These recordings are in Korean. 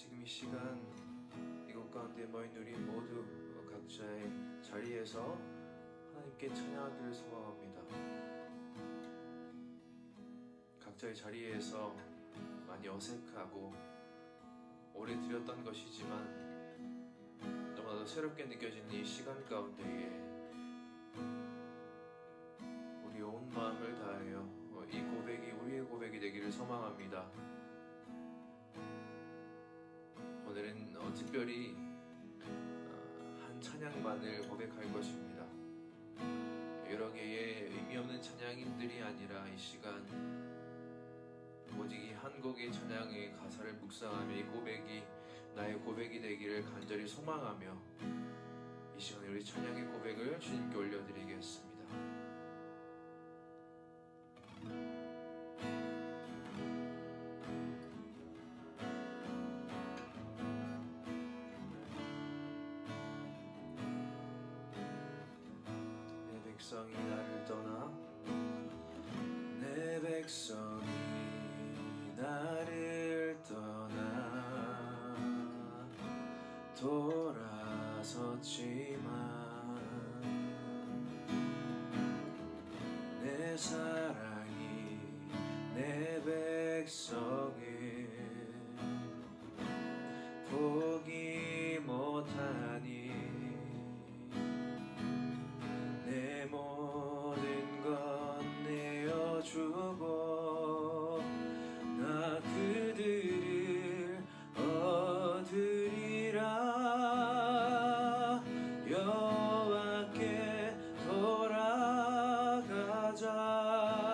지금 이 시간 이곳 가운데 모인 우리 모두 각자의 자리에서 하나님께 찬양하기를 소망합니다. 각자의 자리에서 많이 어색하고 오래 드렸던 것이지만 너무나도 새롭게 느껴지는 이 시간 가운데에 우리 온 마음을 다하여 이 고백이 우리의 고백이 되기를 소망합니다. 오늘은 특별히 한 찬양만을 고백할 것입니다. 여러 개의 의미 없는 찬양인들이 아니라 이 시간 오직 이 한 곡의 찬양의 가사를 묵상하며 이 고백이 나의 고백이 되기를 간절히 소망하며 이 시간에 우리 찬양의 고백을 주님께 올려드리겠습니다. 내 백성이 나를 떠나 내 백성이 나를 떠나 돌아섰지만 내 사랑이 내 백성을 포기 못하니 내 모든 것 내어주고 나 그들을 얻으리라. 여호와께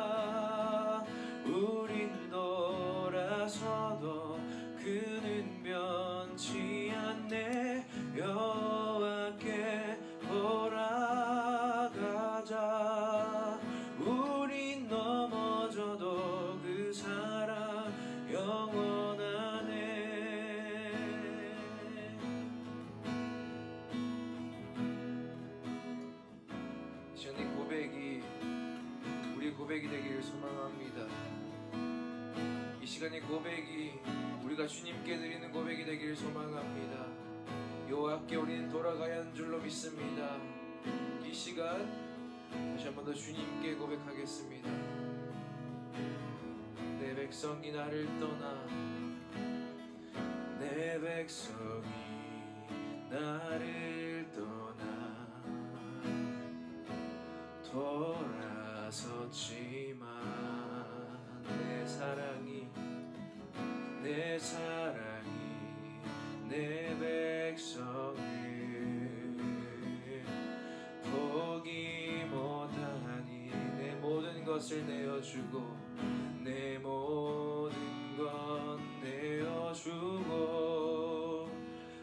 돌아가자. 우린 돌아서도 그는 변치 않네. 여호와께 돌아가자. 우린 넘어져도 그 사랑 영원하네. 시간의 고백이 우리 고백이 되기를 소망합니다. 이 시간의 고백이 우리가 주님께 드리는 고백이 되기를 소망합니다. 여호와께 우리는 돌아가야 하는 줄로 믿습니다. 이 시간 다시 한 번 더 주님께 고백하겠습니다. 내 백성이 나를 떠나 내 백성이 나를 떠나 돌아섰지만 내 사랑이 내 백성을 포기 못하니 내 모든 것을 내어주고 내 모든 것 내어주고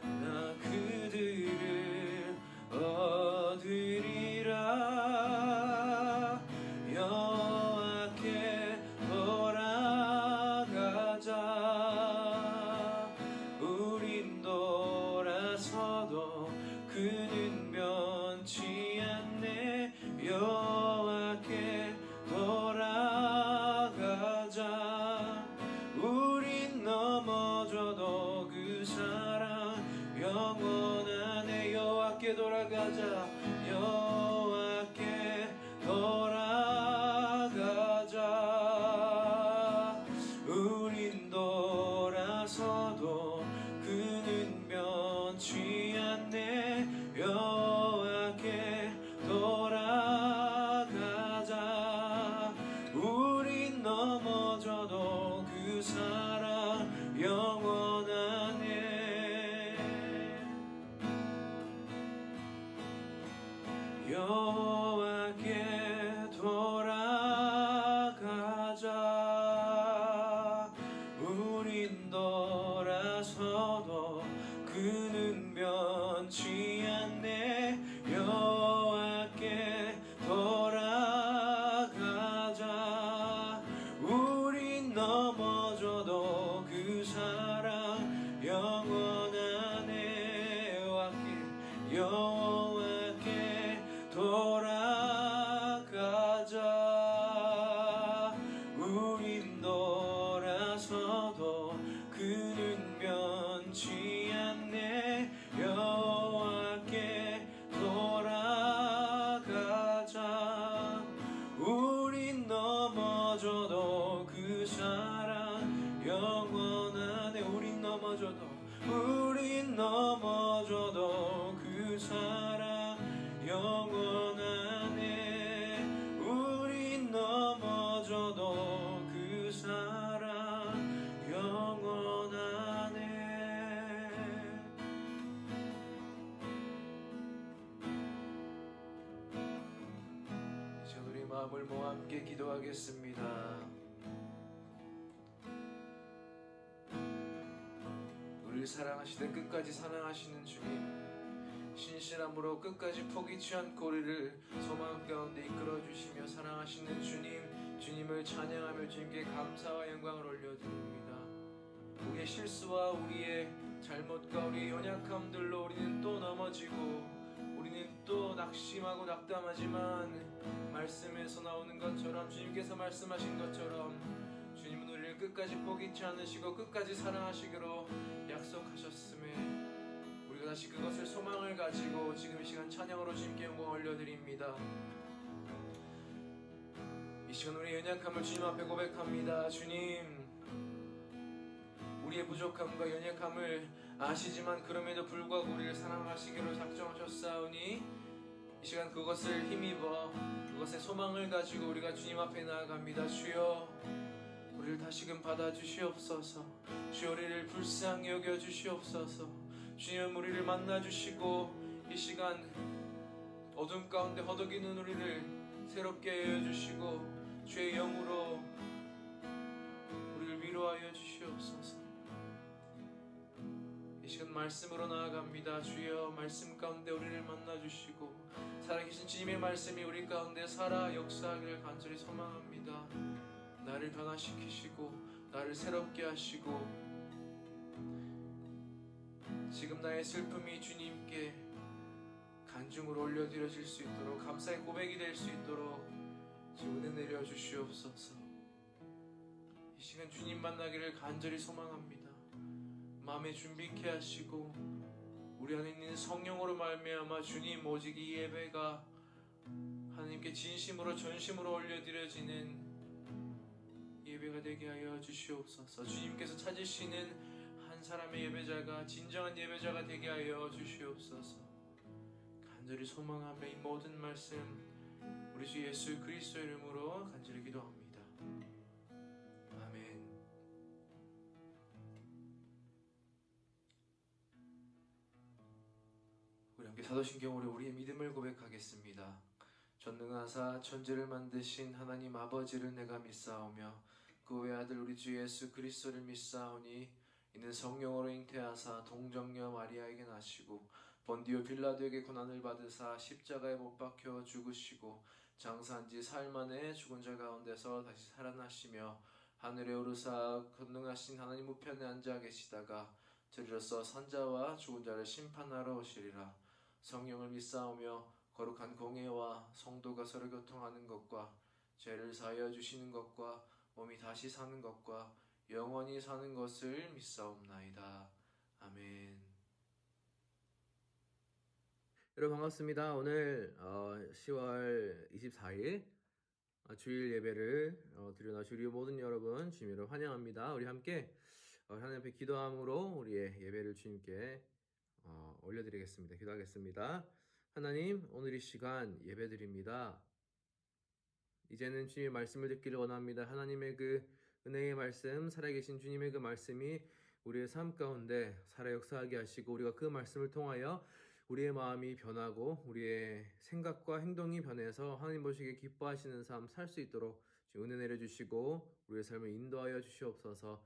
나 그들을 얻으리라. 여호와께 돌아가자. 우린 돌아서도 그는 변치 않네. 여호와께 돌아가자. 마음을 모아 함께 기도하겠습니다. 우리를 사랑하시되 끝까지 사랑하시는 주님, 신실함으로 끝까지 포기치 않고 우리를 소망 가운데 이끌어주시며 사랑하시는 주님, 주님을 찬양하며 주님께 감사와 영광을 올려드립니다. 우리의 실수와 우리의 잘못과 우리의 연약함들로 우리는 또 넘어지고 우리는 또 낙심하고 낙담하지만 말씀에서 나오는 것처럼, 주님께서 말씀하신 것처럼 주님은 우리를 끝까지 포기치 않으시고 끝까지 사랑하시기로 약속하셨음에 우리가 다시 그것을 소망을 가지고 지금 이 시간 찬양으로 주님께 영광 올려드립니다. 이 시간 우리의 연약함을 주님 앞에 고백합니다. 주님, 우리의 부족함과 연약함을 아시지만 그럼에도 불구하고 우리를 사랑하시기로 작정하셨사오니 이 시간 그것을 힘입어 그것의 소망을 가지고 우리가 주님 앞에 나아갑니다. 주여, 우리를 다시금 받아주시옵소서. 주여, 우리를 불쌍히 여겨주시옵소서. 주님, 우리를 만나주시고 이 시간 어둠 가운데 허덕이는 우리를 새롭게 여겨주시고 주의 영으로 우리를 위로하여 주시옵소서. 이 시간 말씀으로 나아갑니다. 주여, 말씀 가운데 우리를 만나주시고 살아계신 주님의 말씀이 우리 가운데 살아 역사하기를 간절히 소망합니다. 나를 변화시키시고 나를 새롭게 하시고 지금 나의 슬픔이 주님께 간증으로 올려드려질 수 있도록, 감사의 고백이 될 수 있도록 지금 은혜 내려 주시옵소서. 이 시간 주님 만나기를 간절히 소망합니다. 마음에 준비케 하시고 우리 안에 있는 성령으로 말미암아 주님, 오직 이 예배가 하나님께 진심으로 전심으로 올려드려지는 예배가 되게 하여 주시옵소서. 주님께서 찾으시는 한 사람의 예배자가 진정한 예배자가 되게 하여 주시옵소서. 간절히 소망하며 이 모든 말씀 우리 주 예수 그리스도 이름으로 간절히 기도합니다. 아멘. 우리 함께 사도신경으로 우리의 믿음을 고백하겠습니다. 전능하사 천지를 만드신 하나님 아버지를 내가 믿사오며 그 외아들 우리 주 예수 그리스도를 믿사오니 이는 성령으로 잉태하사 동정녀 마리아에게 나시고 본디오 빌라도에게 고난을 받으사 십자가에 못 박혀 죽으시고 장사한 지 사흘 만에 죽은 자 가운데서 다시 살아나시며 하늘에 오르사 권능하신 하나님 우편에 앉아 계시다가 저리로서 산자와 죽은 자를 심판하러 오시리라. 성령을 믿사오며 거룩한 공예와 성도가 서로 교통하는 것과 죄를 사하여 주시는 것과 몸이 다시 사는 것과 영원히 사는 것을 믿사옵나이다. 아멘. 여러분 반갑습니다. 오늘 10월 24일 주일 예배를 드려나신 우리 모든 여러분 주님으로 환영합니다. 우리 함께 하나님 앞에 기도함으로 우리의 예배를 주님께 올려드리겠습니다. 기도하겠습니다. 하나님, 오늘 이 시간 예배드립니다. 이제는 주님의 말씀을 듣기를 원합니다. 하나님의 그 은혜의 말씀, 살아계신 주님의 그 말씀이 우리의 삶 가운데 살아 역사하게 하시고 우리가 그 말씀을 통하여 우리의 마음이 변하고 우리의 생각과 행동이 변해서 하나님 보시기에 기뻐하시는 삶 살 수 있도록 은혜 내려주시고 우리의 삶을 인도하여 주시옵소서.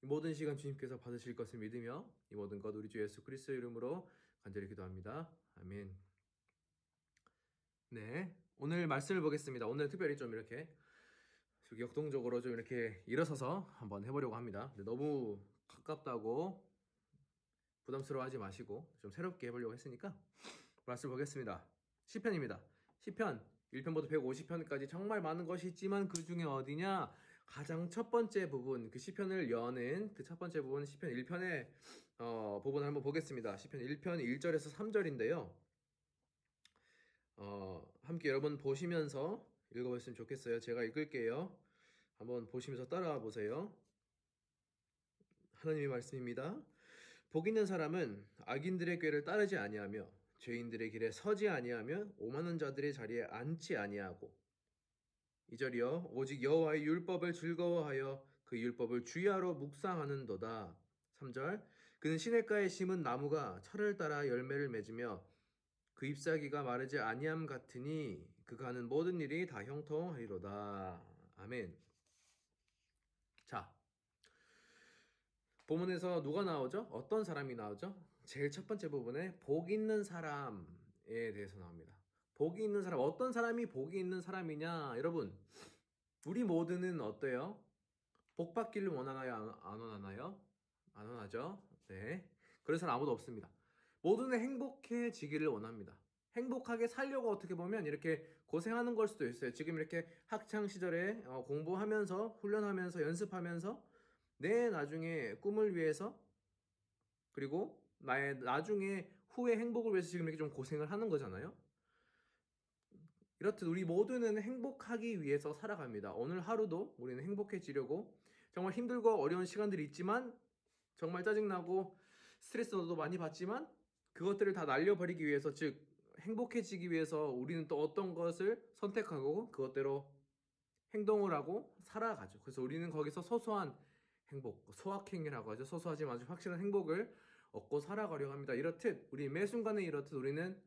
이 모든 시간 주님께서 받으실 것을 믿으며 이 모든 것 우리 주 예수 그리스도 이름으로 간절히 기도합니다. 아멘. 네, 오늘 말씀을 보겠습니다. 오늘 특별히 좀 이렇게 역동적으로 좀 이렇게 일어서서 한번 해보려고 합니다. 너무 가깝다고 부담스러워하지 마시고 좀 새롭게 해보려고 했으니까 말씀 보겠습니다. 시편입니다. 시편 1편부터 150편까지 정말 많은 것이 있지만 그 중에 어디냐? 가장 첫 번째 부분, 그 시편을 여는 그 첫 번째 부분, 시편 1편의 부분을 한번 보겠습니다. 시편 1편 1절에서 3절인데요. 함께 여러분 보시면서 읽어보셨으면 좋겠어요. 제가 읽을게요. 한번 보시면서 따라와 보세요. 하나님의 말씀입니다. 복 있는 사람은 악인들의 꾀를 따르지 아니하며 죄인들의 길에 서지 아니하며 오만한 자들의 자리에 앉지 아니하고 2절이요. 오직 여호와의 율법을 즐거워하여 그 율법을 주야로 묵상하는도다. 3절. 그는 시냇가에 심은 나무가 철을 따라 열매를 맺으며 그 잎사귀가 마르지 아니함 같으니 그가 하는 모든 일이 다 형통하리로다. 아멘. 자, 본문에서 누가 나오죠? 어떤 사람이 나오죠? 제일 첫 번째 부분에 복 있는 사람에 대해서 나옵니다. 복이 있는 사람, 어떤 사람이 복이 있는 사람이냐? 여러분, 우리 모두는 어때요? 복 받기를 원하나요? 안 원하나요? 안 원하죠? 네. 그런 사람 아무도 없습니다. 모두는 행복해지기를 원합니다. 행복하게 살려고 어떻게 보면 이렇게 고생하는 걸 수도 있어요. 지금 이렇게 학창 시절에 공부하면서, 훈련하면서, 연습하면서 내 나중에 꿈을 위해서 그리고 나의 나중에 후의 행복을 위해서 지금 이렇게 좀 고생을 하는 거잖아요. 이렇듯 우리 모두는 행복하기 위해서 살아갑니다. 오늘 하루도 우리는 행복해지려고 정말 힘들고 어려운 시간들이 있지만 정말 짜증나고 스트레스도 많이 받지만 그것들을 다 날려버리기 위해서 즉 행복해지기 위해서 우리는 또 어떤 것을 선택하고 그것대로 행동을 하고 살아가죠. 그래서 우리는 거기서 소소한 행복, 소확행이라고 하죠. 소소하지만 아주 확실한 행복을 얻고 살아가려고 합니다. 이렇듯 우리 매 순간에 이렇듯 우리는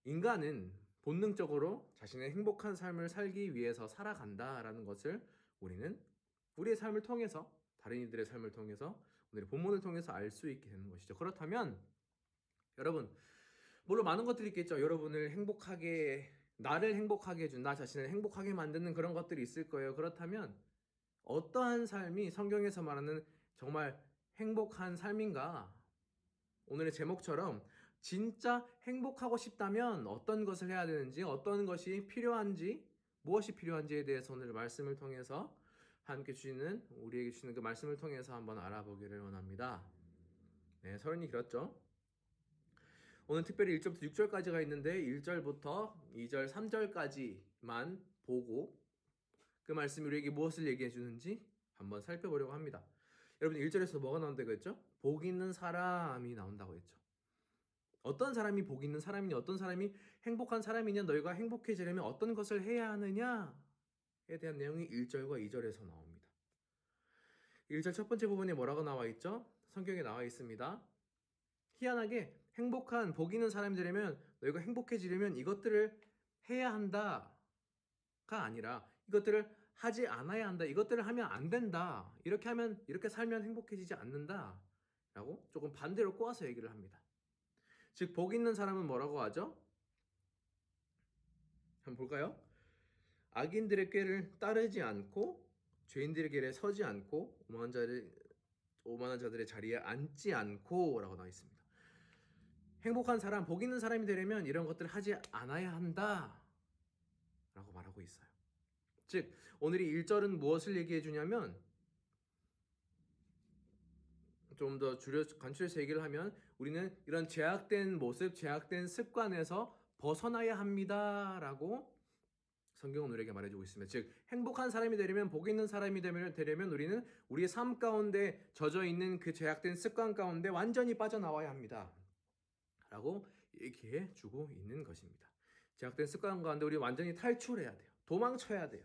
인간은 본능적으로 자신의 행복한 삶을 살기 위해서 살아간다라는 것을 우리는 우리의 삶을 통해서 다른 이들의 삶을 통해서 오늘의 본문을 통해서 알 수 있게 되는 것이죠. 그렇다면 여러분 물론 많은 것들이 있겠죠. 여러분을 행복하게 나를 행복하게 해준 나 자신을 행복하게 만드는 그런 것들이 있을 거예요. 그렇다면 어떠한 삶이 성경에서 말하는 정말 행복한 삶인가? 오늘의 제목처럼 진짜 행복하고 싶다면 어떤 것을 해야 되는지, 어떤 것이 필요한지, 무엇이 필요한지에 대해서 오늘 말씀을 통해서 함께 주시는, 우리에게 주시는 그 말씀을 통해서 한번 알아보기를 원합니다. 네, 서른이 길었죠? 오늘 특별히 1절부터 6절까지가 있는데 1절부터 2절, 3절까지만 보고 그 말씀이 우리에게 무엇을 얘기해 주는지 한번 살펴보려고 합니다. 여러분 1절에서 뭐가 나온다고 했죠? 복 있는 사람이 나온다고 했죠. 어떤 사람이 복 있는 사람이냐, 어떤 사람이 행복한 사람이냐, 너희가 행복해지려면 어떤 것을 해야 하느냐에 대한 내용이 1절과 2절에서 나옵니다. 1절 첫 번째 부분에 뭐라고 나와 있죠? 성경에 나와 있습니다. 희한하게 행복한 복 있는 사람이 되려면 너희가 행복해지려면 이것들을 해야 한다가 아니라 이것들을 하지 않아야 한다. 이것들을 하면 안 된다. 이렇게 살면 행복해지지 않는다. 라고 조금 반대로 꼬아서 얘기를 합니다. 즉, 복 있는 사람은 뭐라고 하죠? 한번 볼까요? 악인들의 꾀를 따르지 않고 죄인들의 길에 서지 않고 오만한 자들의 자리에 앉지 않고 라고 나와 있습니다. 행복한 사람, 복 있는 사람이 되려면 이런 것들을 하지 않아야 한다 라고 말하고 있어요. 즉 오늘 이 1절은 무엇을 얘기해 주냐면 좀 더 간추려서 얘기를 하면 우리는 이런 제약된 모습, 제약된 습관에서 벗어나야 합니다라고 성경은 우리에게 말해주고 있습니다. 즉 행복한 사람이 되려면 복 있는 사람이 되려면 우리는 우리의 삶 가운데 젖어 있는 그 제약된 습관 가운데 완전히 빠져나와야 합니다. 라고 얘기해 주고 있는 것입니다. 제약된 습관 가운데 우리 완전히 탈출해야 돼요. 도망쳐야 돼요.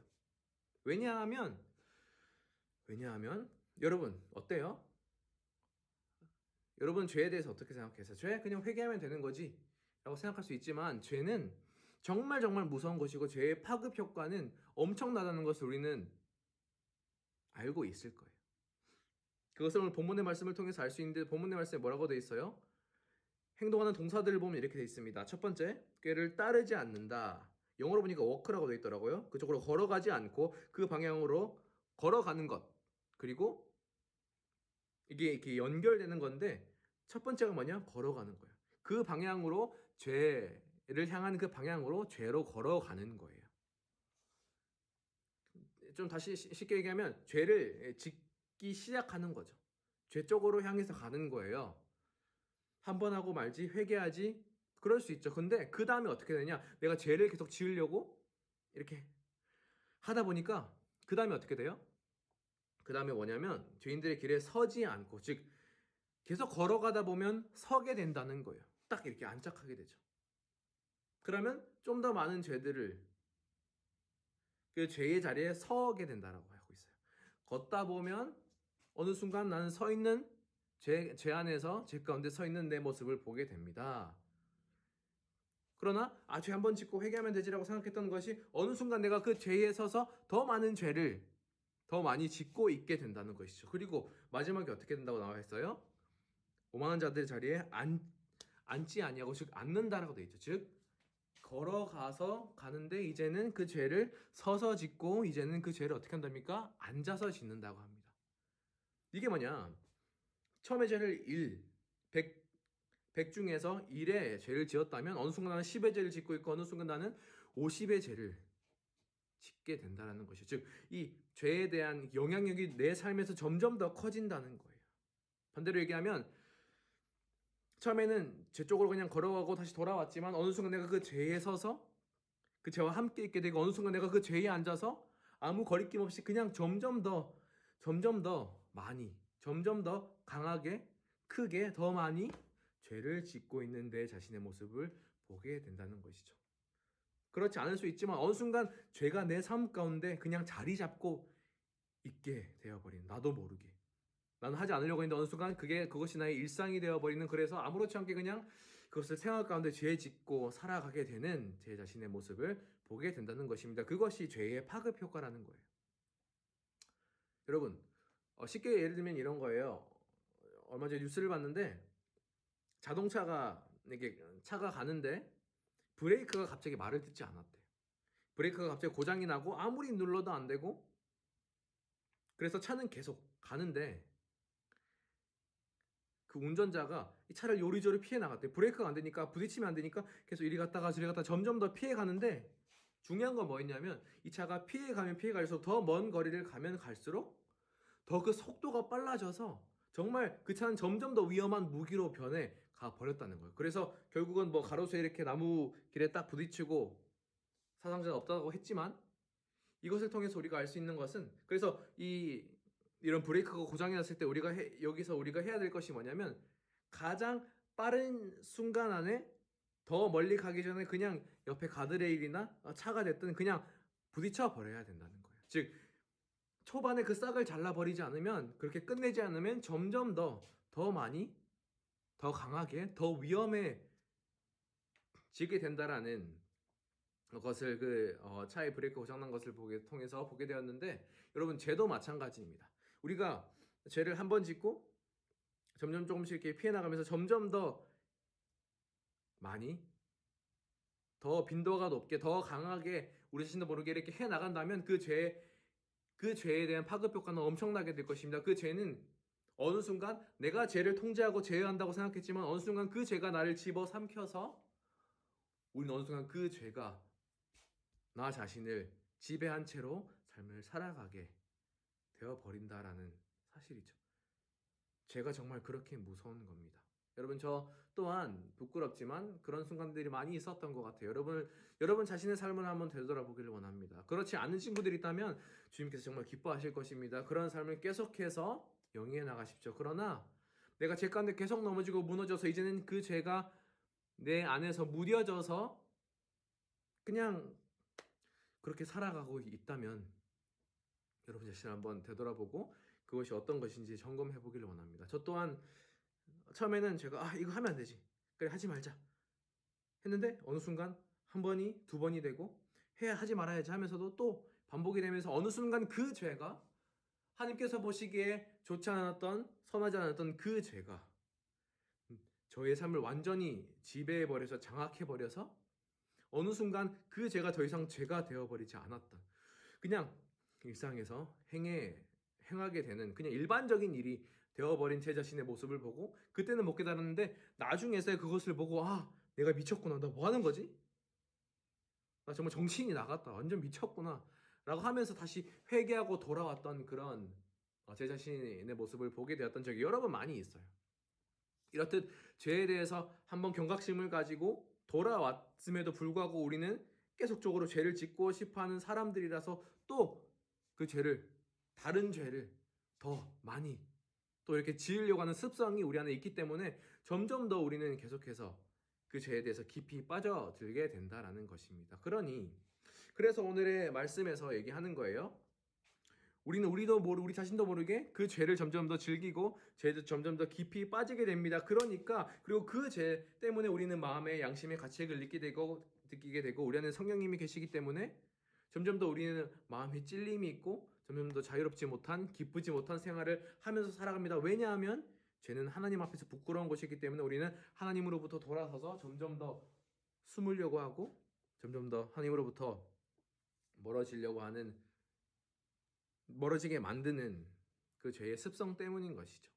왜냐하면 여러분 어때요? 여러분 죄에 대해서 어떻게 생각해서 죄 그냥 회개하면 되는 거지 라고 생각할 수 있지만 죄는 정말 정말 무서운 것이고 죄의 파급 효과는 엄청나다는 것을 우리는 알고 있을 거예요. 그것을 오늘 본문의 말씀을 통해서 알 수 있는데 본문의 말씀에 뭐라고 되어 있어요? 행동하는 동사들을 보면 이렇게 되어 있습니다. 첫 번째, 꾀를 따르지 않는다. 영어로 보니까 walk라고 되어 있더라고요. 그쪽으로 걸어가지 않고 그 방향으로 걸어가는 것. 그리고 이게 이렇게 연결되는 건데 첫 번째가 뭐냐? 걸어가는 거예요. 그 방향으로 죄를 향한 그 방향으로 죄로 걸어가는 거예요. 좀 다시 쉽게 얘기하면 죄를 짓기 시작하는 거죠. 죄 쪽으로 향해서 가는 거예요. 한 번 하고 말지 회개하지 그럴 수 있죠. 근데 그 다음에 어떻게 되냐? 내가 죄를 계속 지으려고 이렇게 하다 보니까 그 다음에 어떻게 돼요? 그 다음에 뭐냐면 죄인들의 길에 서지 않고 즉 계속 걸어가다 보면 서게 된다는 거예요. 딱 이렇게 안착하게 되죠. 그러면 좀 더 많은 죄들을 그 죄의 자리에 서게 된다라고 하고 있어요. 걷다 보면 어느 순간 나는 서 있는 죄 안에서 죄 가운데 서 있는 내 모습을 보게 됩니다. 그러나 죄 한 번 짓고 회개하면 되지라고 생각했던 것이 어느 순간 내가 그 죄에 서서 더 많은 죄를 더 많이 짓고 있게 된다는 것이죠. 그리고 마지막에 어떻게 된다고 나와 있어요? 오만한 자들의 자리에 앉지 아니하고 즉 앉는다라고 돼 있죠. 즉 걸어가서 가는데 이제는 그 죄를 서서 짓고 이제는 그 죄를 어떻게 한답니까? 앉아서 짓는다고 합니다. 이게 뭐냐? 처음에 죄를 100 중에서 1의 죄를 지었다면 어느 순간 나는 10의 죄를 짓고 있고 어느 순간 나는 50의 죄를 짓게 된다는 것이죠. 즉 이 죄에 대한 영향력이 내 삶에서 점점 더 커진다는 거예요. 반대로 얘기하면 처음에는 죄 쪽으로 그냥 걸어가고 다시 돌아왔지만 어느 순간 내가 그 죄에 서서 그 죄와 함께 있게 되고 어느 순간 내가 그 죄에 앉아서 아무 거리낌 없이 그냥 점점 더 많이 점점 더 강하게 크게 더 많이 죄를 짓고 있는 내 자신의 모습을 보게 된다는 것이죠. 그렇지 않을 수 있지만 어느 순간 죄가 내 삶 가운데 그냥 자리 잡고 있게 되어버린 나도 모르게 나는 하지 않으려고 했는데 어느 순간 그것이 나의 일상이 되어버리는 그래서 아무렇지 않게 그냥 그것을 생활 가운데 죄 짓고 살아가게 되는 제 자신의 모습을 보게 된다는 것입니다. 그것이 죄의 파급 효과라는 거예요. 여러분 쉽게 예를 들면 이런 거예요. 얼마 전에 뉴스를 봤는데 자동차가 이게 차가 가는데 브레이크가 갑자기 말을 듣지 않았대요. 브레이크가 갑자기 고장이 나고 아무리 눌러도 안 되고 그래서 차는 계속 가는데 그 운전자가 이 차를 요리조리 피해 나갔대. 브레이크가 안 되니까 부딪히면 안 되니까 계속 이리 갔다가 저리 갔다가 점점 더 피해 가는데 중요한 건 뭐였냐면 이 차가 피해 가면 피해 갈수록 더 먼 거리를 가면 갈수록 더 그 속도가 빨라져서 정말 그 차는 점점 더 위험한 무기로 변해 가 버렸다는 거예요. 그래서 결국은 뭐 가로수에 이렇게 나무 길에 딱 부딪히고 사상자는 없다고 했지만 이것을 통해서 우리가 알 수 있는 것은 그래서 이런 브레이크가 고장이 났을 때 여기서 우리가 해야 될 것이 뭐냐면 가장 빠른 순간 안에 더 멀리 가기 전에 그냥 옆에 가드레일이나 차가 됐든 그냥 부딪혀 버려야 된다는 거예요. 즉 초반에 그 싹을 잘라버리지 않으면 그렇게 끝내지 않으면 점점 더 많이 더 강하게 더 위험해지게 된다라는 것을 차의 브레이크 고장난 것을 통해서 보게 되었는데 여러분 죄도 마찬가지입니다. 우리가 죄를 한 번 짓고 점점 조금씩 이렇게 피해 나가면서 점점 더 많이 더 빈도가 높게 더 강하게 우리 자신도 모르게 이렇게 해 나간다면 그 죄에 대한 파급 효과는 엄청나게 될 것입니다. 그 죄는 어느 순간 내가 죄를 통제하고 제어한다고 생각했지만 어느 순간 그 죄가 나를 집어삼켜서 우리는 어느 순간 그 죄가 나 자신을 지배한 채로 삶을 살아가게 되어버린다라는 사실이죠. 죄가 정말 그렇게 무서운 겁니다. 여러분 저 또한 부끄럽지만 그런 순간들이 많이 있었던 것 같아요. 여러분 자신의 삶을 한번 되돌아보기를 원합니다. 그렇지 않은 친구들이 있다면 주님께서 정말 기뻐하실 것입니다. 그런 삶을 계속해서 영위해 나가십시오. 그러나 내가 죄 가운데 계속 넘어지고 무너져서 이제는 그 죄가 내 안에서 무뎌져서 그냥 그렇게 살아가고 있다면 여러분 자신을 한번 되돌아보고 그것이 어떤 것인지 점검해 보기를 원합니다. 저 또한 처음에는 제가 이거 하면 안 되지 그래 하지 말자 했는데 어느 순간 한 번이 두 번이 되고 하지 말아야지 하면서도 또 반복이 되면서 어느 순간 그 죄가 하나님께서 보시기에 좋지 않았던 선하지 않았던 그 죄가 저의 삶을 완전히 지배해버려서 장악해버려서 어느 순간 그 죄가 더 이상 죄가 되어버리지 않았던 그냥 일상에서 행하게 되는 그냥 일반적인 일이 되어버린 제 자신의 모습을 보고 그때는 못 깨달았는데 나중에서 그것을 보고 내가 미쳤구나 나 뭐 하는 거지? 나 정말 정신이 나갔다 완전 미쳤구나 라고 하면서 다시 회개하고 돌아왔던 그런 제 자신의 모습을 보게 되었던 적이 여러 번 많이 있어요. 이렇듯 죄에 대해서 한번 경각심을 가지고 돌아왔음에도 불구하고 우리는 계속적으로 죄를 짓고 싶어하는 사람들이라서 또 그 다른 죄를 더 많이 또 이렇게 지으려고 하는 습성이 우리 안에 있기 때문에 점점 더 우리는 계속해서 그 죄에 대해서 깊이 빠져들게 된다라는 것입니다. 그래서 오늘의 말씀에서 얘기하는 거예요. 우리 자신도 모르게 그 죄를 점점 더 즐기고 죄도 점점 더 깊이 빠지게 됩니다. 그리고 그 죄 때문에 우리는 마음의 양심의 가책을 느끼게 되고 우리 안에 성령님이 계시기 때문에 점점 더 우리는 마음에 찔림이 있고 점점 더 자유롭지 못한 기쁘지 못한 생활을 하면서 살아갑니다. 왜냐하면 죄는 하나님 앞에서 부끄러운 것이기 때문에 우리는 하나님으로부터 돌아서서 점점 더 숨으려고 하고 점점 더 하나님으로부터 멀어지게 만드는 그 죄의 습성 때문인 것이죠.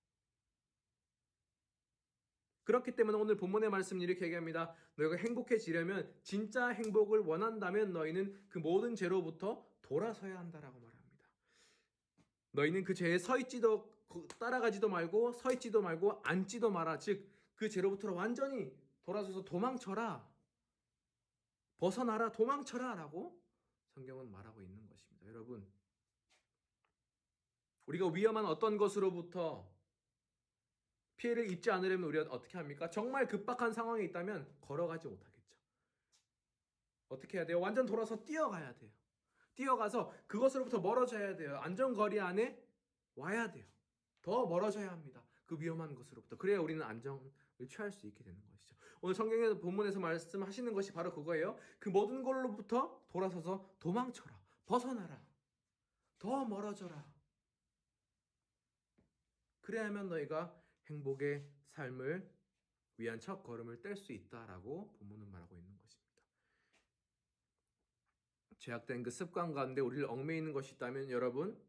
그렇기 때문에 오늘 본문의 말씀은 이렇게 얘기합니다. 너희가 행복해지려면 진짜 행복을 원한다면 너희는 그 모든 죄로부터 돌아서야 한다라고 말합니다. 너희는 그 죄에 따라가지도 말고 서 있지도 말고 앉지도 마라. 즉 그 죄로부터 완전히 돌아서서 도망쳐라. 벗어나라. 도망쳐라 라고 성경은 말하고 있는 것입니다. 여러분, 우리가 위험한 어떤 것으로부터 피해를 입지 않으려면 우리가 어떻게 합니까? 정말 급박한 상황에 있다면 걸어가지 못하겠죠. 어떻게 해야 돼요? 완전 돌아서 뛰어가야 돼요. 뛰어가서 그것으로부터 멀어져야 돼요. 안전거리 안에 와야 돼요. 더 멀어져야 합니다. 그 위험한 것으로부터. 그래야 우리는 안정을 취할 수 있게 되는 것이죠. 오늘 성경의 본문에서 말씀하시는 것이 바로 그거예요. 그 모든 걸로부터 돌아서서 도망쳐라. 벗어나라. 더 멀어져라. 그래야만 너희가 행복의 삶을 위한 첫 걸음을 뗄 수 있다라고 본문은 말하고 있는 것입니다. 죄악된 그 습관 가운데 우리를 얽매이는 것이 있다면 여러분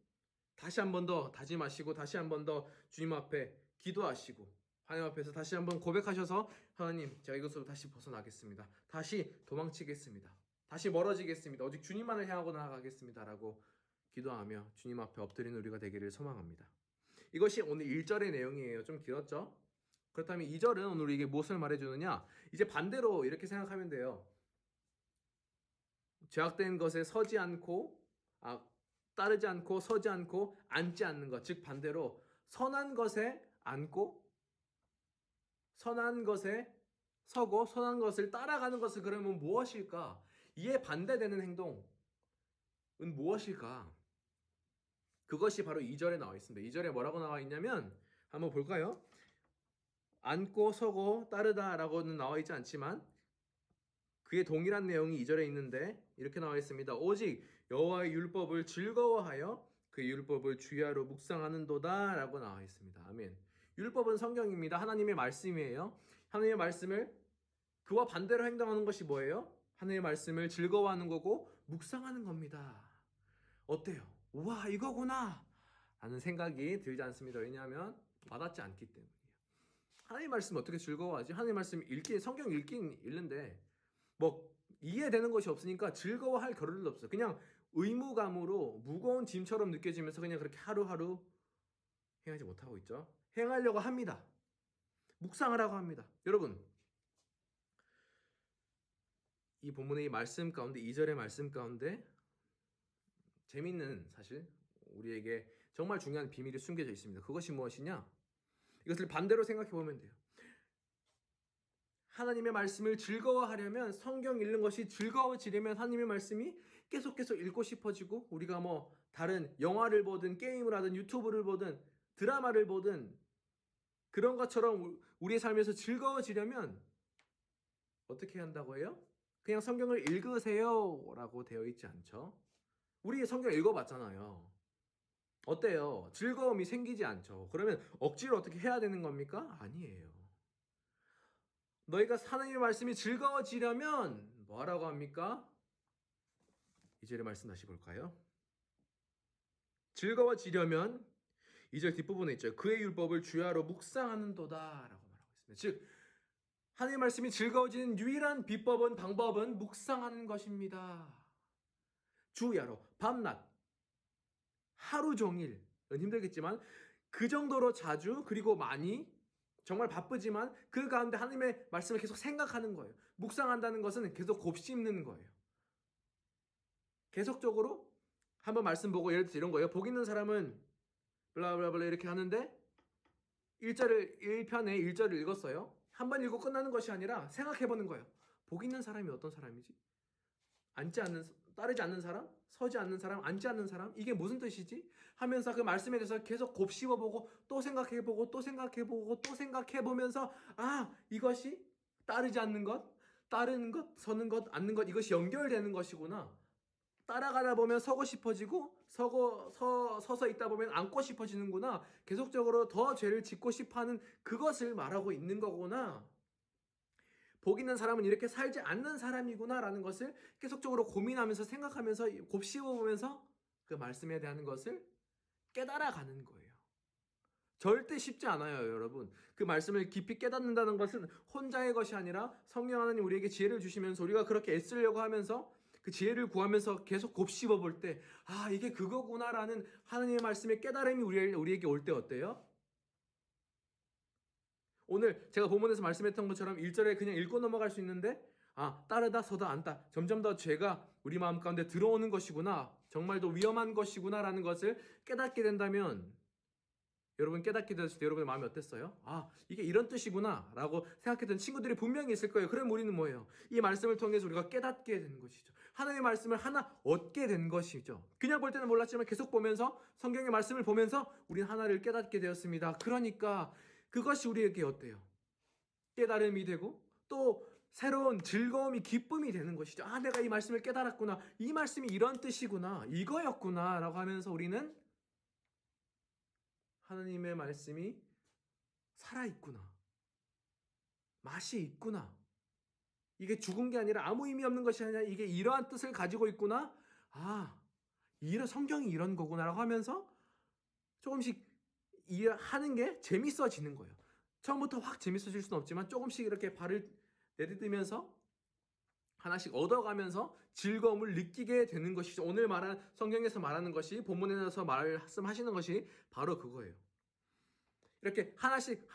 다시 한 번 더 다짐하시고 다시 한 번 더 주님 앞에 기도하시고 하나님 앞에서 다시 한번 고백하셔서 하나님 제가 이것으로 다시 벗어나겠습니다. 다시 도망치겠습니다. 다시 멀어지겠습니다. 오직 주님만을 향하고 나아가겠습니다. 라고 기도하며 주님 앞에 엎드리는 우리가 되기를 소망합니다. 이것이 오늘 1절의 내용이에요. 좀 길었죠? 그렇다면 2절은 오늘 우리에게 무엇을 말해주느냐? 이제 반대로 이렇게 생각하면 돼요. 죄악된 것에 따르지 않고 서지 않고 앉지 않는 것. 즉 반대로 선한 것에 앉고 선한 것에 서고 선한 것을 따라가는 것은 그러면 무엇일까? 이에 반대되는 행동은 무엇일까? 그것이 바로 2절에 나와 있습니다. 2절에 뭐라고 나와 있냐면 한번 볼까요? 앉고 서고 따르다라고는 나와 있지 않지만 그의 동일한 내용이 2절에 있는데 이렇게 나와 있습니다. 오직 여호와의 율법을 즐거워하여 그 율법을 주야로 묵상하는도다 라고 나와 있습니다. 아멘. 율법은 성경입니다. 하나님의 말씀이에요. 하나님의 말씀을 그와 반대로 행동하는 것이 뭐예요? 하나님의 말씀을 즐거워하는 거고 묵상하는 겁니다. 어때요? 우와 이거구나 라는 생각이 들지 않습니다. 왜냐하면 와닿지 않기 때문이에요. 하나님의 말씀 어떻게 즐거워하지? 하나님의 말씀 성경 읽는데 뭐 이해되는 것이 없으니까 즐거워할 겨를도 없어요. 그냥 의무감으로 무거운 짐처럼 느껴지면서 그냥 그렇게 하루하루 행하지 못하고 있죠. 행하려고 합니다. 묵상하라고 합니다. 여러분 이 본문의 말씀 가운데 2절의 말씀 가운데 재미있는 사실 우리에게 정말 중요한 비밀이 숨겨져 있습니다. 그것이 무엇이냐? 이것을 반대로 생각해 보면 돼요. 하나님의 말씀을 즐거워하려면 성경 읽는 것이 즐거워지려면 하나님의 말씀이 계속 읽고 싶어지고 우리가 뭐 다른 영화를 보든 게임을 하든 유튜브를 보든 드라마를 보든 그런 것처럼 우리의 삶에서 즐거워지려면 어떻게 한다고 해요? 그냥 성경을 읽으세요 라고 되어 있지 않죠? 우리 성경 읽어봤잖아요. 어때요? 즐거움이 생기지 않죠? 그러면 억지로 어떻게 해야 되는 겁니까? 아니에요. 너희가 하나님의 말씀이 즐거워지려면 뭐라고 합니까? 2절의 말씀 다시 볼까요? 즐거워지려면 2절 뒷부분에 있죠. 그의 율법을 주야로 묵상하는도다 라고 말하고 있습니다. 즉 하나님의 말씀이 즐거워지는 유일한 방법은 묵상하는 것입니다. 주야로 밤낮 하루 종일은 힘들겠지만 그 정도로 자주 그리고 많이 정말 바쁘지만 그 가운데 하나님의 말씀을 계속 생각하는 거예요. 묵상한다는 것은 계속 곱씹는 거예요. 계속적으로 한번 말씀 보고 예를 들어서 이런 거예요. 복 있는 사람은 블라블라블라 이렇게 하는데 1편에 1절을 읽었어요. 한 번 읽고 끝나는 것이 아니라 생각해 보는 거예요. 복 있는 사람이 어떤 사람이지? 앉지 않는 따르지 않는 사람, 서지 않는 사람, 앉지 않는 사람, 이게 무슨 뜻이지? 하면서 그 말씀에 대해서 계속 곱씹어보고 또 생각해보고 또 생각해보고 또 생각해보면서 이것이 따르지 않는 것, 따르는 것, 서는 것, 앉는 것, 이것이 연결되는 것이구나. 따라가다 보면 서고 싶어지고 서서 있다 보면 앉고 싶어지는구나. 계속적으로 더 죄를 짓고 싶어하는 그것을 말하고 있는 거구나. 복 있는 사람은 이렇게 살지 않는 사람이구나라는 것을 계속적으로 고민하면서 생각하면서 곱씹어보면서 그 말씀에 대한 것을 깨달아가는 거예요. 절대 쉽지 않아요, 여러분. 그 말씀을 깊이 깨닫는다는 것은 혼자의 것이 아니라 성령 하나님 우리에게 지혜를 주시면서 우리가 그렇게 애쓰려고 하면서 그 지혜를 구하면서 계속 곱씹어 볼 때, 이게 그거구나라는 하나님의 말씀의 깨달음이 우리에게 올 때 어때요? 오늘 제가 본문에서 말씀했던 것처럼 1절에 그냥 읽고 넘어갈 수 있는데 따르다 서다 앉다 점점 더 죄가 우리 마음 가운데 들어오는 것이구나, 정말 더 위험한 것이구나라는 것을 깨닫게 된다면 여러분 깨닫게 됐을 때 여러분의 마음이 어땠어요? 이게 이런 뜻이구나 라고 생각했던 친구들이 분명히 있을 거예요. 그럼 우리는 뭐예요? 이 말씀을 통해서 우리가 깨닫게 되는 것이죠. 하나님의 말씀을 하나 얻게 된 것이죠. 그냥 볼 때는 몰랐지만 계속 보면서 성경의 말씀을 보면서 우리는 하나를 깨닫게 되었습니다. 그러니까 그것이 우리에게 어때요? 깨달음이 되고 또 새로운 즐거움이, 기쁨이 되는 것이죠. 내가 이 말씀을 깨달았구나. 이 말씀이 이런 뜻이구나. 이거였구나. 라고 하면서 우리는 하나님의 말씀이 살아있구나. 맛이 있구나. 이게 죽은 게 아니라 아무 의미 없는 것이 아니라 이게 이러한 뜻을 가지고 있구나. 이런 성경이 이런 거구나라고 하면서 조금씩 하는 게 재밌어지는 거예요. 처음부터 확 재밌어질 수는 없지만 조금씩 이렇게 발을 내딛으면서 하나씩 얻어가면서 즐거움을 느끼게 되는 것이죠. 오늘 말한 성경에서 말하는 것이 본문에서 말씀하시는 것이 바로 그거예요. 이렇게 하나씩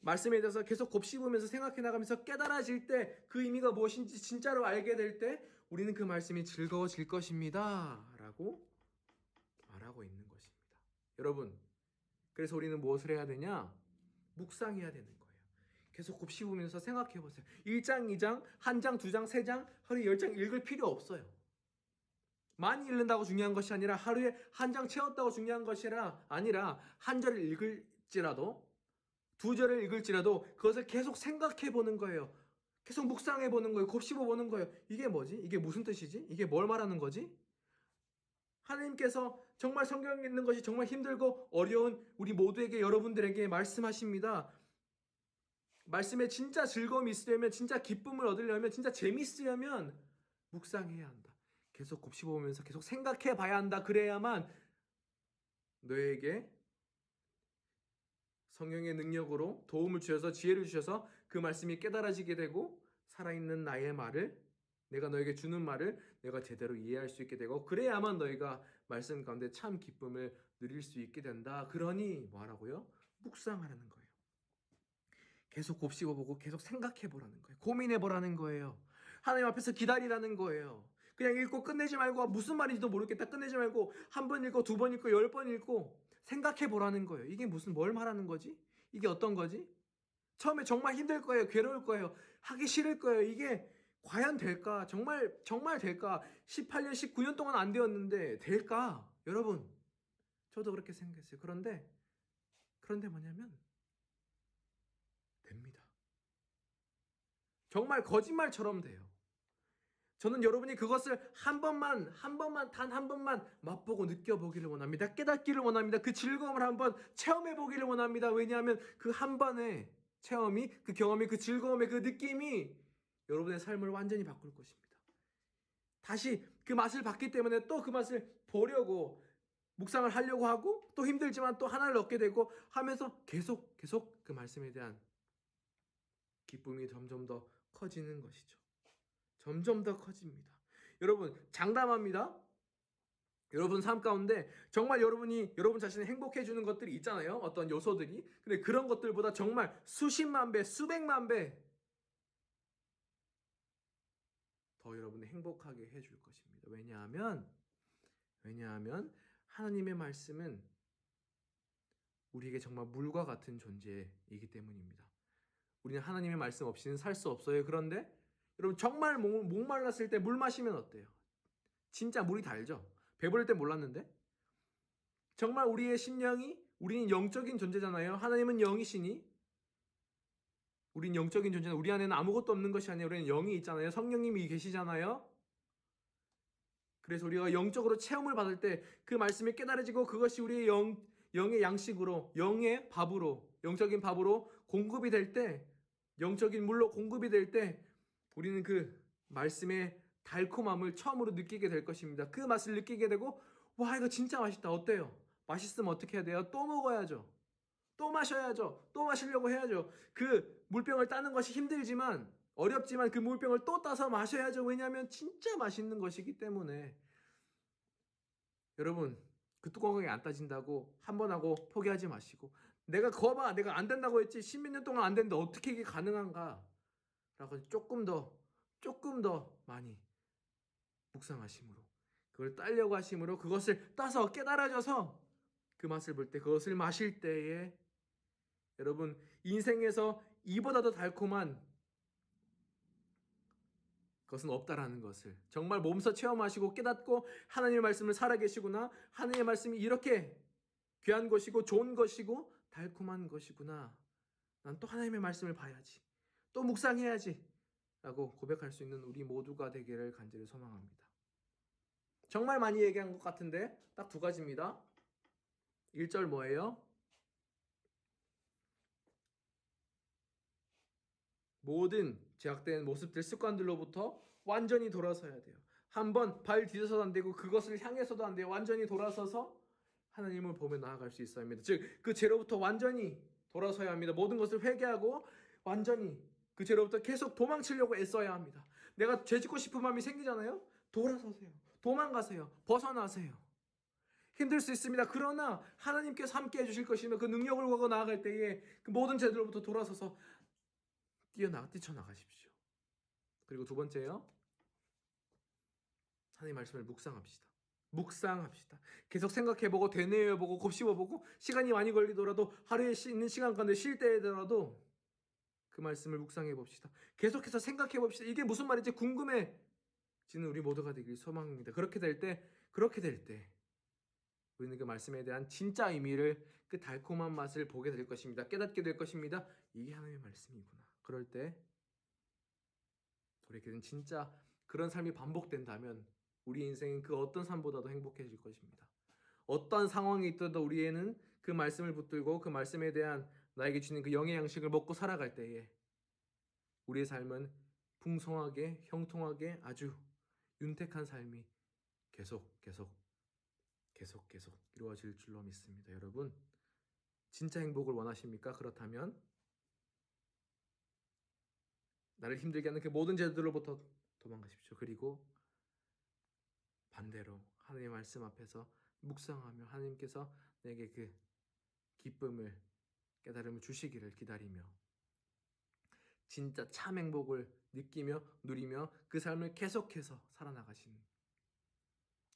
말씀에 대해서 계속 곱씹으면서 생각해 나가면서 깨달아질 때 그 의미가 무엇인지 진짜로 알게 될 때 우리는 그 말씀이 즐거워질 것입니다 라고 말하고 있는 것입니다. 여러분, 그래서 우리는 무엇을 해야 되냐? 묵상해야 되는 거예요. 계속 곱씹으면서 생각해 보세요. 1장, 2장, 1장, 2장, 3장, 하루에 10장 읽을 필요 없어요. 많이 읽는다고 중요한 것이 아니라 하루에 한 장 채웠다고 중요한 것이 아니라 한 절을 읽을지라도 2절을 읽을지라도 그것을 계속 생각해 보는 거예요. 계속 묵상해 보는 거예요. 곱씹어 보는 거예요. 이게 뭐지? 이게 무슨 뜻이지? 이게 뭘 말하는 거지? 하나님께서 정말 성경 읽는 것이 정말 힘들고 어려운 우리 모두에게, 여러분들에게 말씀하십니다. 말씀에 진짜 즐거움이 있으려면, 진짜 기쁨을 얻으려면, 진짜 재밌으려면 묵상해야 한다. 계속 곱씹어보면서 계속 생각해 봐야 한다. 그래야만 너에게 성령의 능력으로 도움을 주셔서 지혜를 주셔서 그 말씀이 깨달아지게 되고 살아있는 나의 말을, 내가 너에게 주는 말을 내가 제대로 이해할 수 있게 되고, 그래야만 너희가 말씀 가운데 참 기쁨을 누릴 수 있게 된다. 그러니 뭐하라고요? 묵상하라는 거예요. 계속 곱씹어보고 계속 생각해보라는 거예요. 고민해보라는 거예요. 하나님 앞에서 기다리라는 거예요. 그냥 읽고 끝내지 말고 무슨 말인지도 모르겠다 끝내지 말고 한 번 읽고 2번 읽고 10번 읽고 생각해보라는 거예요. 이게 뭘 말하는 거지? 이게 어떤 거지? 처음에 정말 힘들 거예요. 괴로울 거예요. 하기 싫을 거예요. 이게 과연 될까? 정말 될까? 18년, 19년 동안 안 되었는데 될까? 여러분, 저도 그렇게 생각했어요. 그런데 뭐냐면 됩니다. 정말 거짓말처럼 돼요. 저는 여러분이 그것을 단 한 번만 맛보고 느껴보기를 원합니다. 깨닫기를 원합니다. 그 즐거움을 한번 체험해보기를 원합니다. 왜냐하면 그 한 번의 체험이, 그 경험이, 그 즐거움의 그 느낌이 여러분의 삶을 완전히 바꿀 것입니다. 다시 그 맛을 봤기 때문에 또 그 맛을 보려고 묵상을 하려고 하고, 또 힘들지만 또 하나를 얻게 되고 하면서 계속 그 말씀에 대한 기쁨이 점점 더 커지는 것이죠. 점점 더 커집니다. 여러분, 장담합니다. 여러분 삶 가운데 정말 여러분 자신을 행복해 주는 것들이 있잖아요. 어떤 요소들이. 근데 그런 것들보다 정말 수십만 배, 수백만 배 더 여러분을 행복하게 해줄 것입니다. 왜냐하면 하나님의 말씀은 우리에게 정말 물과 같은 존재이기 때문입니다. 우리는 하나님의 말씀 없이는 살 수 없어요. 그런데 여러분, 정말 목말랐을 때 물 마시면 어때요? 진짜 물이 달죠. 배부를 때 몰랐는데 정말 우리의 심령이 우리는 영적인 존재잖아요. 하나님은 영이시니 우린 영적인 존재는 우리 안에는 아무것도 없는 것이 아니라 우리는 영이 있잖아요. 성령님이 계시잖아요. 그래서 우리가 영적으로 체험을 받을 때 그 말씀이 깨달아지고 그것이 우리의 영의 양식으로 영의 밥으로 영적인 밥으로 공급이 될 때 영적인 물로 공급이 될 때 우리는 그 말씀의 달콤함을 처음으로 느끼게 될 것입니다. 그 맛을 느끼게 되고 와 이거 진짜 맛있다. 어때요? 맛있으면 어떻게 해야 돼요? 또 먹어야죠. 또 마셔야죠. 또 마시려고 해야죠. 그 물병을 따는 것이 힘들지만 어렵지만 그 물병을 또 따서 마셔야죠. 왜냐하면 진짜 맛있는 것이기 때문에. 여러분 그 뚜껑이 안 따진다고 한 번 하고 포기하지 마시고 내가 거봐 내가 안 된다고 했지 10몇 년 동안 안 됐는데 어떻게 이게 가능한가 라고 조금 더 많이 묵상하심으로 그걸 따려고 하심으로 그것을 따서 깨달아져서 그 맛을 볼 때 그것을 마실 때에 여러분 인생에서 이보다 더 달콤한 것은 없다라는 것을 정말 몸소 체험하시고 깨닫고 하나님의 말씀을 살아계시구나 하나님의 말씀이 이렇게 귀한 것이고 좋은 것이고 달콤한 것이구나 난 또 하나님의 말씀을 봐야지 또 묵상해야지 라고 고백할 수 있는 우리 모두가 되기를 간절히 소망합니다. 정말 많이 얘기한 것 같은데 딱 두 가지입니다. 1절 뭐예요? 모든 제약된 모습들 습관들로부터 완전히 돌아서야 돼요. 한번 발 뒤져서도 안 되고 그것을 향해서도 안 돼요. 완전히 돌아서서 하나님을 보며 나아갈 수 있어야 합니다. 즉 그 죄로부터 완전히 돌아서야 합니다. 모든 것을 회개하고 완전히 그 죄로부터 계속 도망치려고 애써야 합니다. 내가 죄 짓고 싶은 마음이 생기잖아요. 돌아서세요. 도망가세요. 벗어나세요. 힘들 수 있습니다. 그러나 하나님께서 함께 해주실 것이며 그 능력을 갖고 나아갈 때에 그 모든 죄들로부터 돌아서서 뛰쳐나가십시오. 그리고 두 번째요. 하나님의 말씀을 묵상합시다. 계속 생각해보고 되뇌어보고 곱씹어보고 시간이 많이 걸리더라도 하루에 있는 시간 가운데 쉴 때더라도 그 말씀을 묵상해봅시다. 계속해서 생각해봅시다. 이게 무슨 말인지 궁금해지는 우리 모두가 되길 소망합니다. 그렇게 될 때 우리는 그 말씀에 대한 진짜 의미를 그 달콤한 맛을 보게 될 것입니다. 깨닫게 될 것입니다. 이게 하나님의 말씀이구나. 그럴 때 우리에게는 진짜 그런 삶이 반복된다면 우리 인생은 그 어떤 삶보다도 행복해질 것입니다. 어떤 상황이 있더라도 우리에는 그 말씀을 붙들고 그 말씀에 대한 나에게 주는 그 영의 양식을 먹고 살아갈 때에 우리의 삶은 풍성하게 형통하게 아주 윤택한 삶이 계속 이루어질 줄로 믿습니다. 여러분 진짜 행복을 원하십니까? 그렇다면 나를 힘들게 하는 그 모든 죄들로부터 도망가십시오. 그리고 반대로 하나님의 말씀 앞에서 묵상하며 하나님께서 내게 그 기쁨을 깨달음을 주시기를 기다리며 진짜 참 행복을 느끼며 누리며 그 삶을 계속해서 살아나가시는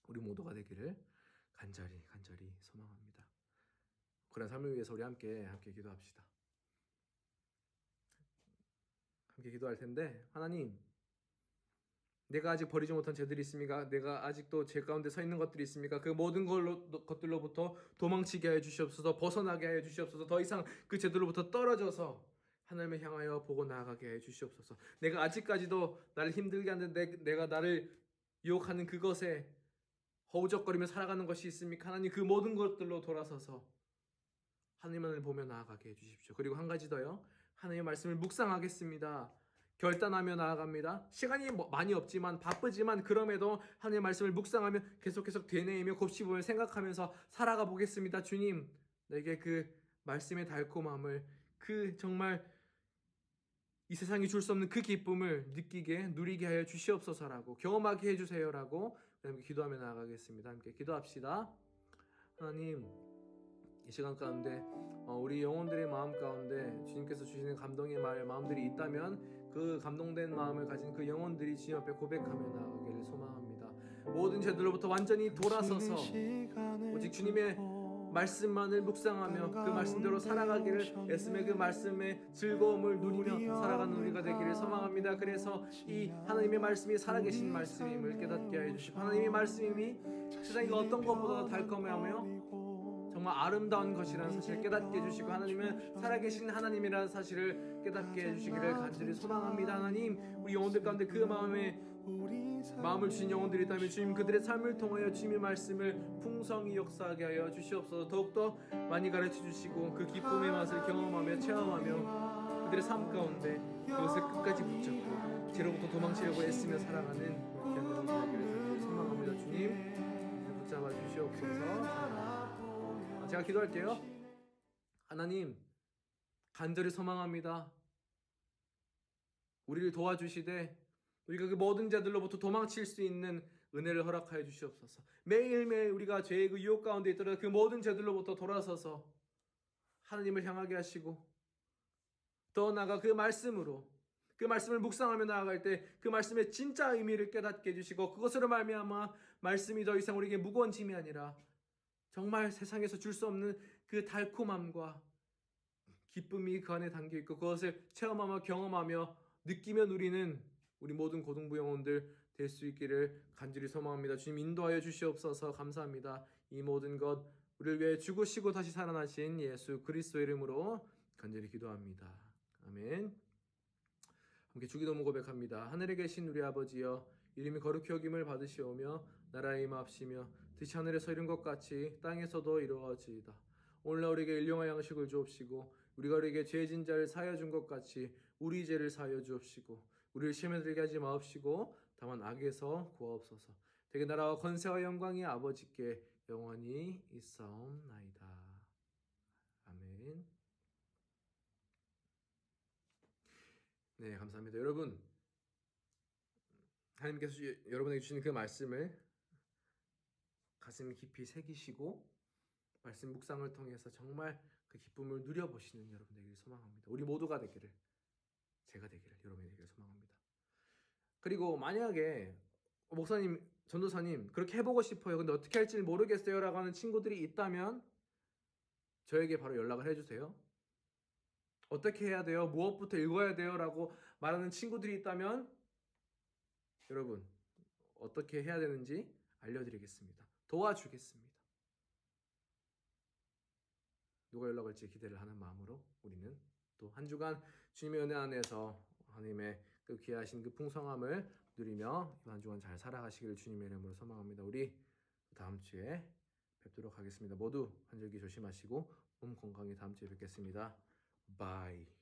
우리 모두가 되기를 간절히 소망합니다. 그런 삶을 위해서 우리 함께 기도합시다. 함께 기도할 텐데 하나님 내가 아직 버리지 못한 죄들이 있습니까? 내가 아직도 죄 가운데 서 있는 것들이 있습니까? 그 모든 것들로부터 도망치게 하여 주시옵소서. 벗어나게 하여 주시옵소서. 더 이상 그 죄들로부터 떨어져서 하나님을 향하여 보고 나아가게 하여 주시옵소서. 내가 아직까지도 나를 힘들게 하는데 내가 나를 유혹하는 그것에 허우적거리며 살아가는 것이 있습니까? 하나님 그 모든 것들로 돌아서서 하나님을 보며 나아가게 해주십시오. 그리고 한 가지 더요. 하나님의 말씀을 묵상하겠습니다. 결단하며 나아갑니다. 시간이 많이 없지만 바쁘지만 그럼에도 하나님의 말씀을 묵상하며 계속 되뇌이며 곱씹으며 생각하면서 살아가 보겠습니다. 주님 내게 그 말씀의 달콤함을 그 정말 이 세상이 줄 수 없는 그 기쁨을 느끼게 누리게 하여 주시옵소서라고 경험하게 해주세요라고 함께 기도하며 나아가겠습니다. 함께 기도합시다. 하나님 이 시간 가운데 우리 영혼들의 마음 가운데 주님께서 주시는 감동의 마음들이 있다면 그 감동된 마음을 가진 그 영혼들이 주님 앞에 고백하며 나아가기를 소망합니다. 모든 죄들로부터 완전히 돌아서서 오직 주님의 말씀만을 묵상하며 그 말씀대로 살아가기를 애쓰며 그 말씀의 즐거움을 누리며 살아가는 우리가 되기를 소망합니다. 그래서 이 하나님의 말씀이 살아계신 말씀임을 깨닫게 하여 주시고 하나님의 말씀이 세상의 어떤 것보다 달콤하며 정말 아름다운 것이라는 사실을 깨닫게 해주시고 하나님은 살아계신 하나님이라는 사실을 깨닫게 해주시기를 간절히 소망합니다. 하나님 우리 영혼들 가운데 그 마음을 주신 영혼들이 있다면 주님 그들의 삶을 통하여 주님의 말씀을 풍성히 역사하게 하여 주시옵소서. 더욱더 많이 가르쳐 주시고 그 기쁨의 맛을 경험하며 체험하며 그들의 삶 가운데 그것을 끝까지 붙잡고 죄로부터 도망치려고 애쓰며 살아가는 귀한 여러분 되기를 소망합니다. 주님 붙잡아 주시옵소서. 제가 기도할게요. 하나님 간절히 소망합니다. 우리를 도와주시되 우리가 그 모든 자들로부터 도망칠 수 있는 은혜를 허락하여 주시옵소서. 매일매일 우리가 죄의 그 유혹 가운데 있더라도 그 모든 죄들로부터 돌아서서 하나님을 향하게 하시고 더 나아가 그 말씀으로 그 말씀을 묵상하며 나아갈 때 그 말씀의 진짜 의미를 깨닫게 해주시고 그것으로 말미암아 말씀이 더 이상 우리에게 무거운 짐이 아니라 정말 세상에서 줄 수 없는 그 달콤함과 기쁨이 그 안에 담겨있고 그것을 체험하며 경험하며 느끼며 누리는 우리 모든 고등부 영혼들 될 수 있기를 간절히 소망합니다. 주님 인도하여 주시옵소서. 감사합니다. 이 모든 것 우리를 위해 죽으시고 다시 살아나신 예수 그리스도의 이름으로 간절히 기도합니다. 아멘. 함께 주기도문 고백합니다. 하늘에 계신 우리 아버지여 이름이 거룩히 여김을 받으시오며 나라의 임하옵시며 뜻이 하늘에서 이룬 것 같이 땅에서도 이루어지이다. 오늘날 우리에게 일용할 양식을 주옵시고 우리가 우리에게 죄진 자를 사하여 준 것 같이 우리 죄를 사하여 주옵시고 우리를 시험에 들게 하지 마옵시고 다만 악에서 구하옵소서. 되게 나라와 권세와 영광이 아버지께 영원히 있사옵나이다. 아멘. 네, 감사합니다. 여러분, 하나님께서 여러분에게 주시는 그 말씀을 가슴 깊이 새기시고 말씀 묵상을 통해서 정말 그 기쁨을 누려보시는 여러분 되기를 소망합니다. 우리 모두가 되기를, 제가 되기를, 여러분이 되기를 소망합니다. 그리고 만약에 목사님, 전도사님 그렇게 해보고 싶어요. 근데 어떻게 할지 모르겠어요 라고 하는 친구들이 있다면 저에게 바로 연락을 해주세요. 어떻게 해야 돼요? 무엇부터 읽어야 돼요? 라고 말하는 친구들이 있다면 여러분 어떻게 해야 되는지 알려드리겠습니다. 도와주겠습니다. 누가 연락 올지 기대를 하는 마음으로 우리는 또 한 주간 주님의 은혜 안에서 하나님의 그 귀하신 그 풍성함을 누리며 한 주간 잘 살아가시기를 주님의 이름으로 소망합니다. 우리 다음 주에 뵙도록 하겠습니다. 모두 환절기 조심하시고 몸 건강히 다음 주에 뵙겠습니다. 바이.